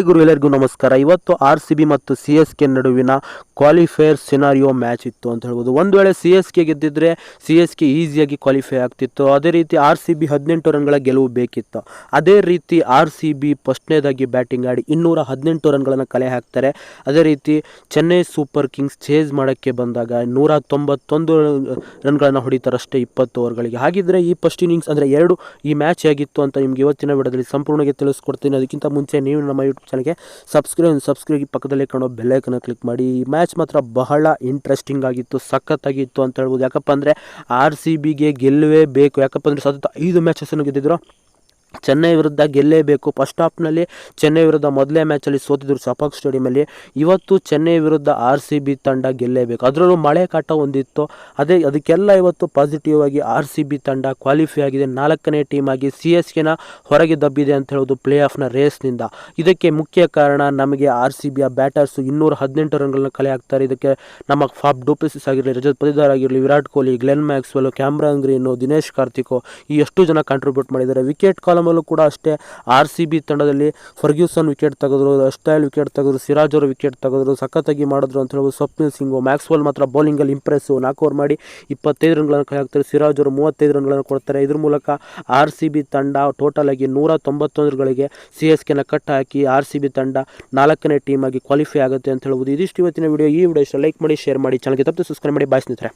ಗುರು ಎಲ್ಲರಿಗೂ ನಮಸ್ಕಾರ. ಇವತ್ತು RCB ಮತ್ತು CSK ನಡುವಿನ ಕ್ವಾಲಿಫೈಯರ್ ಸಿನಾರಿಯೋ ಮ್ಯಾಚ್ ಇತ್ತು ಅಂತ ಹೇಳ್ಬೋದು. ಒಂದು ವೇಳೆ CSK ಗೆದ್ದಿದ್ರೆ CSK ಈಸಿಯಾಗಿ ಕ್ವಾಲಿಫೈ ಆಗ್ತಿತ್ತು. ಅದೇ ರೀತಿ RCB 18 ರನ್ಗಳ ಗೆಲುವು ಬೇಕಿತ್ತು. ಅದೇ ರೀತಿ RCB ಫಸ್ಟ್ನೇದಾಗಿ ಬ್ಯಾಟಿಂಗ್ ಆಡಿ 218 ರನ್ಗಳನ್ನು ಕಲೆ ಹಾಕ್ತಾರೆ. ಅದೇ ರೀತಿ ಚೆನ್ನೈ ಸೂಪರ್ ಕಿಂಗ್ಸ್ ಚೇಸ್ ಮಾಡೋಕ್ಕೆ ಬಂದಾಗ 191 ರನ್ಗಳನ್ನು ಹೊಡಿತಾರಷ್ಟೇ 20 ಓವರ್ಗಳಿಗೆ. ಹಾಗಿದ್ರೆ ಈ ಫಸ್ಟ್ ಇನ್ನಿಂಗ್ಸ್ ಅಂದರೆ ಈ ಮ್ಯಾಚ್ ಹೇಗಿತ್ತು ಅಂತ ನಿಮ್ಗೆ ಇವತ್ತಿನ ವಿಡಿಯೋದಲ್ಲಿ ಸಂಪೂರ್ಣವಾಗಿ ತಿಳಿಸ್ಕೊಡ್ತೀನಿ. ಅದಕ್ಕಿಂತ ಮುಂಚೆ ನೀವು ನಮ್ಮ ಯೂಟ್ಯೂಬ್ ಚಾನಲ್ಗೆ ಸಬ್ಸ್ಕ್ರೈಬ್ ಪಕ್ಕದಲ್ಲಿ ಕಾಣೋ ಬೆಲ್ ಐಕನ್ ಕ್ಲಿಕ್ ಮಾಡಿ. ಈ ಮ್ಯಾಚ್ ಮಾತ್ರ ಬಹಳ ಇಂಟ್ರೆಸ್ಟಿಂಗ್ ಆಗಿತ್ತು, ಸಖತ್ತಾಗಿತ್ತು ಅಂತ ಹೇಳ್ಬೋದು. ಯಾಕಪ್ಪ ಅಂದರೆ RCBಗೆ ಗೆಲ್ಲುವೇ ಬೇಕು. ಯಾಕಪ್ಪ ಅಂದರೆ ಸತತ 5 ಮ್ಯಾಚಸ್ಸನ್ನು ಗೆದ್ದಿದ್ರು. ಚೆನ್ನೈ ವಿರುದ್ಧ ಗೆಲ್ಲೇಬೇಕು. ಫಸ್ಟ್ ಹಾಫ್ನಲ್ಲಿ ಚೆನ್ನೈ ವಿರುದ್ಧ ಮೊದಲೇ ಮ್ಯಾಚಲ್ಲಿ ಸೋತಿದ್ರು ಚಪಾಕ್ ಸ್ಟೇಡಿಯಮಲ್ಲಿ. ಇವತ್ತು ಚೆನ್ನೈ ವಿರುದ್ಧ RCB ತಂಡ ಗೆಲ್ಲೇಬೇಕು. ಅದರಲ್ಲೂ ಮಳೆ ಕಾಟ ಒಂದಿತ್ತು. ಅದಕ್ಕೆಲ್ಲ ಇವತ್ತು ಪಾಸಿಟಿವ್ ಆಗಿ RCB ತಂಡ ಕ್ವಾಲಿಫೈ ಆಗಿದೆ. 4ನೇ ಟೀಮ್ ಆಗಿ CSKನ ಹೊರಗೆ ದಬ್ಬಿದೆ ಅಂತ ಹೇಳೋದು ಪ್ಲೇ ಆಫ್ನ ರೇಸ್ನಿಂದ. ಇದಕ್ಕೆ ಮುಖ್ಯ ಕಾರಣ ನಮಗೆ RCBಯ ಬ್ಯಾಟರ್ಸು 218 ರನ್ಗಳನ್ನ ಕಲೆ ಹಾಕ್ತಾರೆ. ಇದಕ್ಕೆ ನಮ್ಮ ಫಾಫ್ ಡುಪ್ಲೆಸಿಸ್ ಆಗಿರಲಿ, ರಜತ್ ಪತಿದಾರ್ ಆಗಿರಲಿ, Virat Kohli, Glenn Maxwell, Cameron green, Dinesh Karthik ಈ ಎಷ್ಟು ಜನ ಕಾಂಟ್ರಿಬ್ಯೂಟ್ ಮಾಡಿದ್ದಾರೆ. ವಿಕೆಟ್ ಕಾಲಮಲ್ಲೂ ಕೂಡ ಅಷ್ಟೇ RCB ತಂಡದಲ್ಲಿ ಫರ್ಗ್ಯೂಸನ್ ವಿಕೆಟ್ ತೆಗೆದ್ರು, ಸ್ಟೈಲ್ ವಿಕೆಟ್ ತೆಗೆದ್ರು, ಸಿರಾಜ್ ಅವರು ವಿಕೆಟ್ ತೆಗೆದ್ರು, ಸಖತ್ತಾಗಿ ಮಾಡಿದ್ರು ಅಂತ ಹೇಳ್ಬೋದು. ಸ್ವಪ್ನಿಲ್ ಸಿಂಗ್, ಮ್ಯಾಕ್ಸ್ವೆಲ್ ಮಾತ್ರ ಬೌಲಿಂಗಲ್ಲಿ ಇಂಪ್ರೆಸ್ಸಿವ್, 4 ಓವರ್ ಮಾಡಿ 25 ರನ್ಗಳನ್ನು ಕಲೆ ಹಾಕ್ತಾರೆ. ಸಿರಾಜ್ ಅವರು 35 ರನ್ಗಳನ್ನು ಕೊಡ್ತಾರೆ. ಇದ್ರ ಮೂಲಕ RCB ತಂಡ ಟೋಟಲ್ ಆಗಿ 191 ರನ್ಗಳಿಗೆ CSKನ ಕಟ್ ಹಾಕಿ RCB ತಂಡ 4ನೇ ಟೀಮ್ ಆಗಿ ಕ್ವಾಲಿಫೈ ಆಗುತ್ತೆ ಅಂತ ಹೇಳ್ಬೋದು. ಇದಿಷ್ಟು ಇವತ್ತಿನ ವಿಡಿಯೋ. ಈ ವಿಡಿಯೋ ಇಷ್ಟ ಲೈಕ್ ಮಾಡಿ, ಶೇರ್ ಮಾಡಿ, ಚಾನಲ್ಗೆ ತಪ್ಪದೆ ಸಬ್ಸ್ಕ್ರೈಬ್ ಮಾಡಿ. ಬಾಯ್ ಸ್ನೇಹಿತರೆ.